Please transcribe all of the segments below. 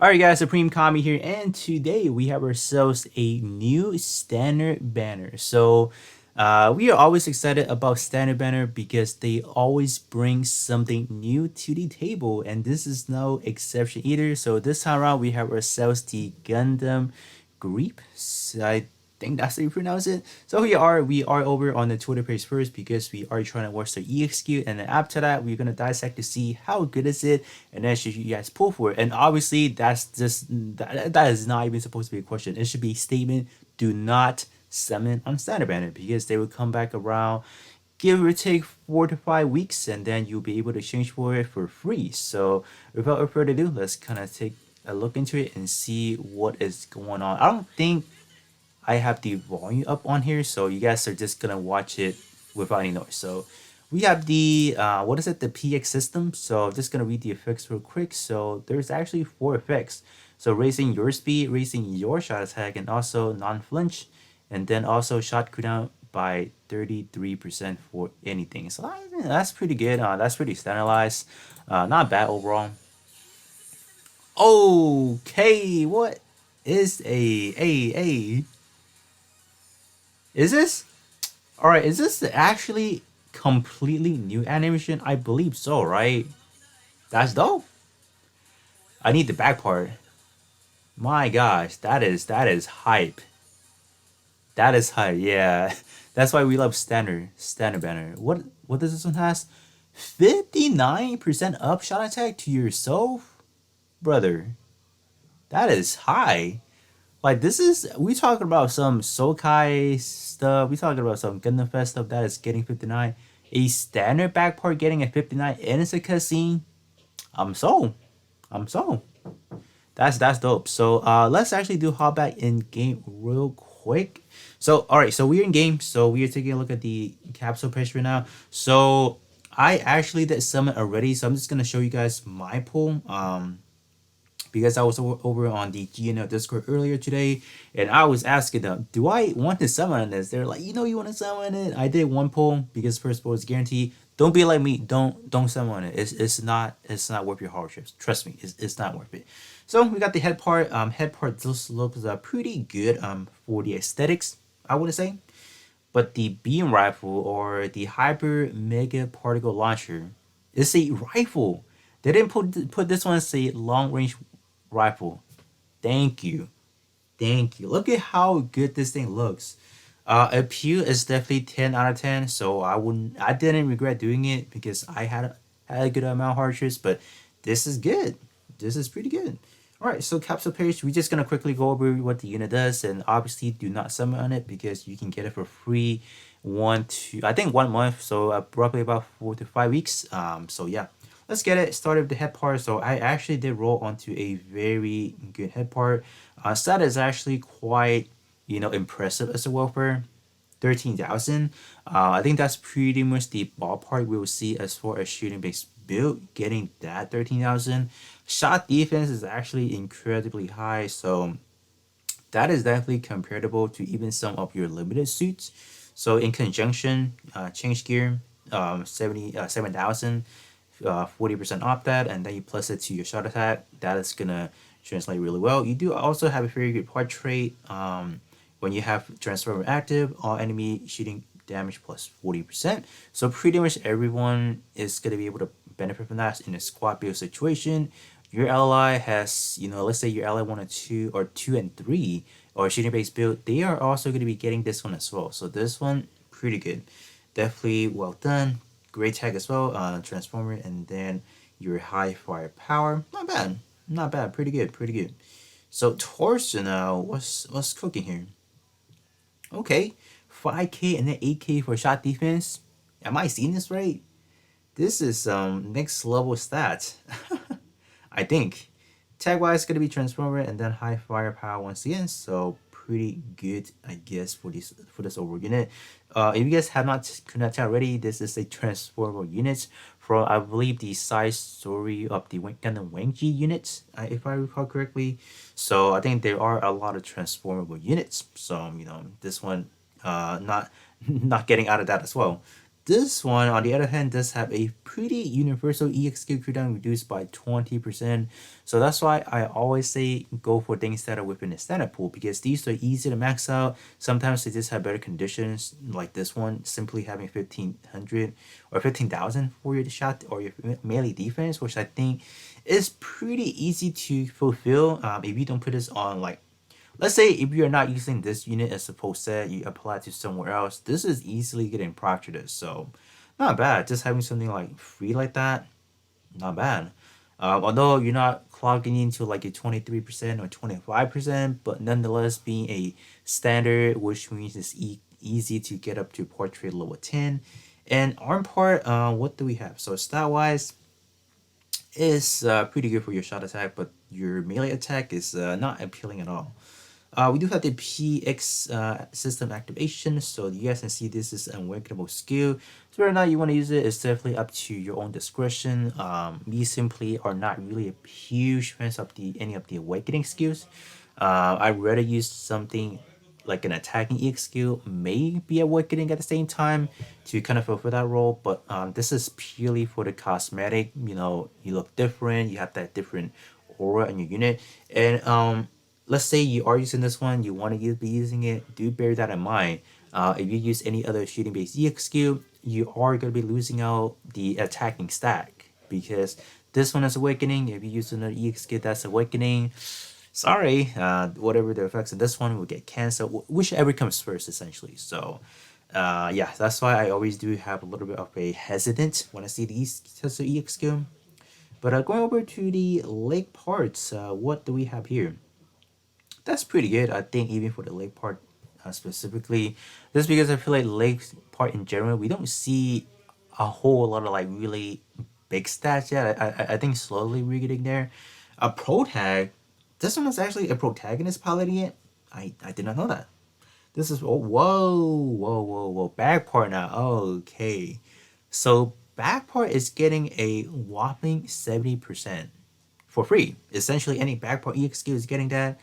Alright guys, Supreme Kami here, and today we have ourselves a new standard banner. We are always excited about standard banner because they always bring something new to the table, and this is no exception either. So this time around we have ourselves the Gundam Griepe. I think that's how you pronounce it. So we are over on the Twitter page first because we are trying to watch the EXQ, and then after that we're gonna dissect to see how good is it, and then should you guys pull for it. And obviously that is not even supposed to be a question. It should be a statement. Do not summon on standard banner because they will come back around, give or take 4 to 5 weeks, and then you'll be able to change for it for free. So without further ado, let's kind of take a look into it and see what is going on. I don't think I have the volume up on here, so you guys are just gonna watch it without any noise. So we have the what is it, the PX system. So I'm just gonna read the effects real quick. So there's actually 4 effects. So raising your speed, raising your shot attack, and also non-flinch, and then also shot cooldown by 33% for anything. So that's pretty good. That's pretty standardized. Not bad overall. Okay, what is a is this? All right, is this actually completely new animation? I believe so, right? That's dope. I need the back part. My gosh, that is hype. That is hype. Yeah, that's why we love standard banner. What does this one has? 59% up shot attack to yourself, brother. That is high. Like this is we talking about some Sokai stuff. We talking about some Gundam Fest stuff that is getting 59. A standard back part getting a 59 and it's a cutscene. I'm so. I'm so. That's dope. So let's actually do hop back in game real quick. So alright, so we're in game. So we are taking a look at the capsule page right now. So I actually did summon already. So I'm just gonna show you guys my pull. Because I was over on the GNL Discord earlier today, and I was asking them, do I want to summon on this? They're like, you want to summon it? I did one pull because first pull is guaranteed. Don't be like me. Don't summon on it. It's not worth your hardships. Trust me, it's not worth it. So we got the head part. Head part just looks pretty good for the aesthetics, I would say. But the beam rifle or the hyper mega particle launcher is a rifle. They didn't put this one as a long range rifle. Thank you. Thank you. Look at how good this thing looks. Appeal is definitely 10 out of 10. So I didn't regret doing it because I had a good amount of hardships, but this is good. This is pretty good. Alright, so capsule page, we're just gonna quickly go over what the unit does, and obviously do not summon on it because you can get it for free I think 1 month, so roughly about 4 to 5 weeks. So yeah, let's get it started with the head part. So I actually did roll onto a very good head part. Stat is actually quite impressive as a welfare. 13,000. I think that's pretty much the ballpark we will see as far as shooting based build. Getting that 13,000. Shot defense is actually incredibly high, so that is definitely comparable to even some of your limited suits. So in conjunction, change gear, 7,000, 40% off that, and then you plus it to your shot attack. That is gonna translate really well. You do also have a very good part trait. When you have transformer active, all enemy shooting damage plus 40%. So pretty much everyone is gonna be able to benefit from that in a squad build situation. Your ally has, let's say your ally 1 or 2 or 2 and 3 or shooting based build, they are also going to be getting this one as well. So this one, pretty good. Definitely well done. Great tag as well, transformer, and then your high firepower. Not bad. Not bad. Pretty good. Pretty good. So torso now, what's cooking here? Okay. 5k and then 8k for shot defense. Am I seeing this right? This is next level stats. I think. Tag wise, gonna be transformer and then high firepower once again. So pretty good, I guess, for this overall unit. If you guys have not could not tell already, this is a transformer unit from I believe the side story of the Gundam Wangji units, if I recall correctly. So I think there are a lot of transformable units. So this one not not getting out of that as well. This one, on the other hand, does have a pretty universal EXQ cooldown reduced by 20%. So that's why I always say go for things that are within the standard pool because these are easy to max out. Sometimes they just have better conditions, like this one, simply having 1500 or 15,000 for your shot or your melee defense, which I think is pretty easy to fulfill if you don't put this on like, let's say if you're not using this unit as a full set, you apply it to somewhere else, this is easily getting proc to this. So not bad. Just having something like free like that, not bad. Although you're not clogging into like a 23% or 25%, but nonetheless being a standard, which means it's easy to get up to portrait level 10. And arm part, what do we have? So stat wise, is pretty good for your shot attack, but your melee attack is not appealing at all. We do have the PX system activation, so you guys can see this is an awakenable skill. So whether or not you want to use it is definitely up to your own discretion. We simply are not really a huge fans of any of the awakening skills. I'd rather use something like an attacking EX skill, maybe awakening at the same time to kind of fulfill that role. But this is purely for the cosmetic. You know, you look different, you have that different aura in your unit, and let's say you are using this one, you want to be using it, do bear that in mind. If you use any other shooting based EX skill, you are going to be losing out the attacking stack because this one is awakening. If you use another EX skill that's awakening, sorry, whatever the effects of this one will get canceled, whichever comes first essentially. So yeah, that's why I always do have a little bit of a hesitant when I see these types of EX skill. But going over to the leg parts, what do we have here? That's pretty good. I think even for the leg part specifically, just because I feel like leg part in general, we don't see a whole lot of like really big stats yet. I think slowly we're getting there. A pro tag, this one is actually a protagonist piloting it. I did not know that. This is oh, whoa back part now. Okay, so back part is getting a whopping 70% for free. Essentially, any back part EX skill is getting that.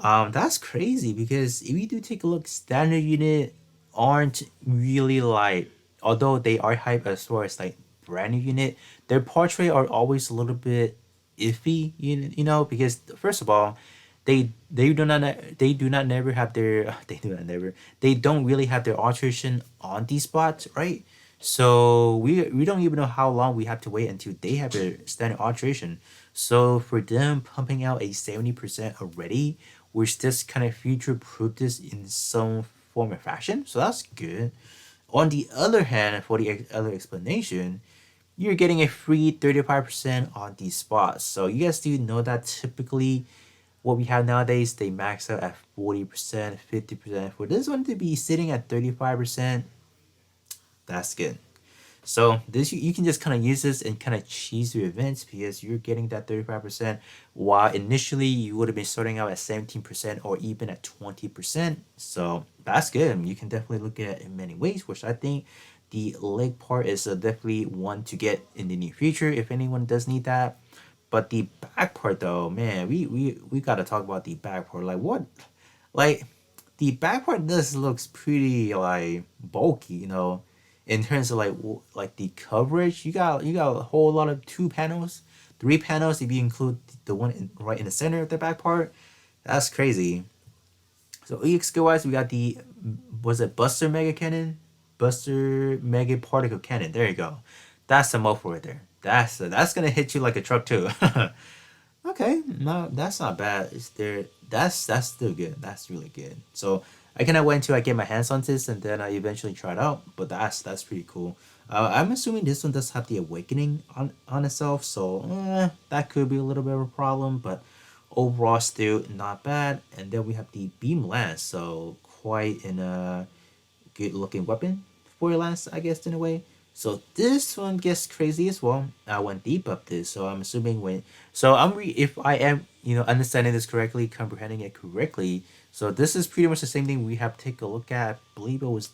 That's crazy because if you do take a look, standard unit aren't really like, although they are hype as far as like brand new unit, their portrait are always a little bit iffy, you know, because first of all, they do not never have their they don't really have their alteration on these spots, right? So we don't even know how long we have to wait until they have their standard alteration. So for them pumping out a 70% already, which just kind of future proof this in some form or fashion. So that's good. On the other hand, for the other explanation, you're getting a free 35% on these spots. So you guys do know that typically what we have nowadays, they max out at 40%, 50%. For this one to be sitting at 35%, that's good. So this you can just kind of use this and kind of cheese your events because you're getting that 35% while initially you would have been starting out at 17% or even at 20%. So that's good. You can definitely look at it in many ways, which I think the leg part is definitely one to get in the near future if anyone does need that. But the back part though, man, we gotta talk about the back part. Like what, like the back part does looks pretty like bulky, you know, in terms of like like the coverage. You got a whole lot of two panels, three panels if you include the one right in the center of the back part. That's crazy. So EX skill wise, we got the was it Buster Mega Cannon, Buster Mega Particle Cannon. There you go. That's the mofo right there. That's gonna hit you like a truck too. Okay, no, that's not bad. It's there. That's still good. That's really good. So I kind of went to I get my hands on this and then I eventually tried out. But that's pretty cool. I'm assuming this one does have the awakening on itself, so that could be a little bit of a problem. But overall, still not bad. And then we have the beam lance, so quite in a good looking weapon for your lance, I guess, in a way. So this one gets crazy as well. I went deep up this, so I'm assuming when so if I am understanding this correctly, comprehending it correctly. So this is pretty much the same thing we have to take a look at. I believe it was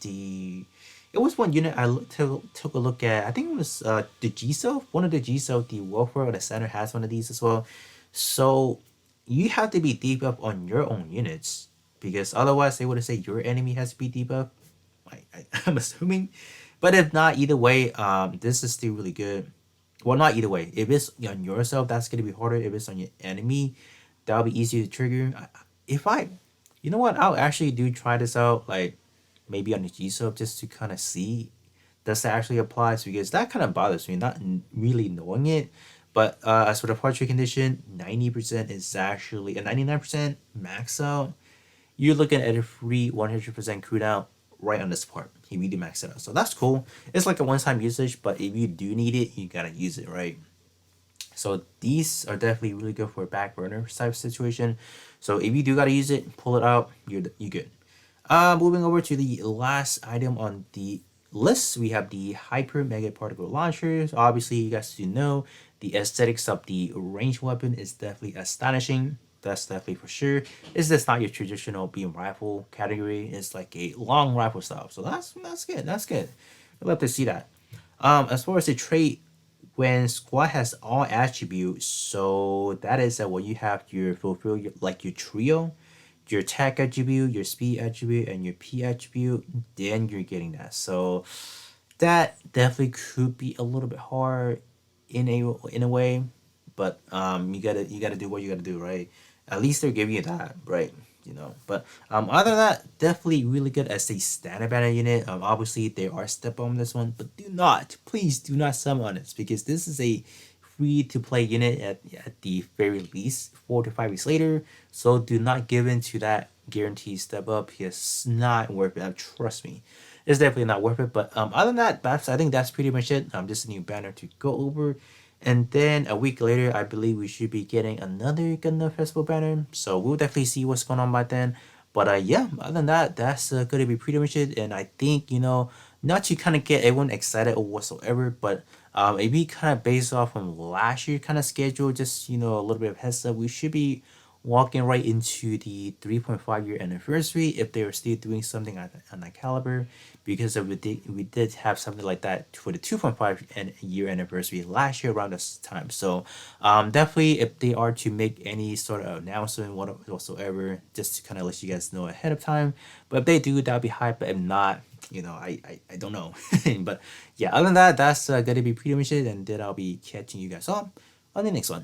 one unit took a look at. I think it was the G cell, one of the G cell, the welfare or the center has one of these as well. So you have to be deep up on your own units because otherwise they would say your enemy has to be deep up. I'm assuming But if not, either way, this is still really good. Well, not either way. If it's on yourself, that's gonna be harder. If it's on your enemy, that'll be easier to trigger. If I, you know what, I'll actually do try this out, like maybe on the G sub just to kind of see does that actually apply, because that kind of bothers me, not really knowing it. But as for the portrait condition, 90% is actually a 99% max out. You're looking at a free 100% cooldown right on this part. He really maxed it out. So that's cool. It's like a one time usage, but if you do need it, you gotta use it, right? So these are definitely really good for a back burner type situation. So if you do gotta use it, pull it out, you good. Moving over to the last item on the list, we have the Hyper Mega Particle Launchers. Obviously, you guys do know the aesthetics of the ranged weapon is definitely astonishing. That's definitely for sure. It's just not your traditional beam rifle category. It's like a long rifle style. So that's good. That's good. I'd love to see that. As far as the trait, when squad has all attributes, so that is that when you have your fulfill your, like your trio, your attack attribute, your speed attribute, and your P attribute, then you're getting that. So that definitely could be a little bit hard in a way, but you gotta do what you gotta do, right? At least they're giving you that, right? But other than that, definitely really good as a standard banner unit. Obviously there are step on this one, but please do not summon on it, because this is a free to play unit at the very least 4 to 5 weeks later. So do not give in to that guaranteed step up. It's not worth it. Trust me, it's definitely not worth it. But other than that, I think that's pretty much it. Just a new banner to go over. And then a week later, I believe we should be getting another Gundam Festival banner. So we'll definitely see what's going on by then. But yeah, other than that, that's gonna be pretty much it. And I think not to kind of get everyone excited or whatsoever, but it be kind of based off from last year kind of schedule. Just a little bit of heads up. We should be walking right into the 3.5 year anniversary if they were still doing something on that caliber, because we did have something like that for the 2.5 year anniversary last year around this time. So definitely, if they are to make any sort of announcement whatsoever, just to kind of let you guys know ahead of time. But if they do, that'll be hype. But if not, I don't know. But yeah, other than that, that's gonna be pretty much it, and then I'll be catching you guys on the next one.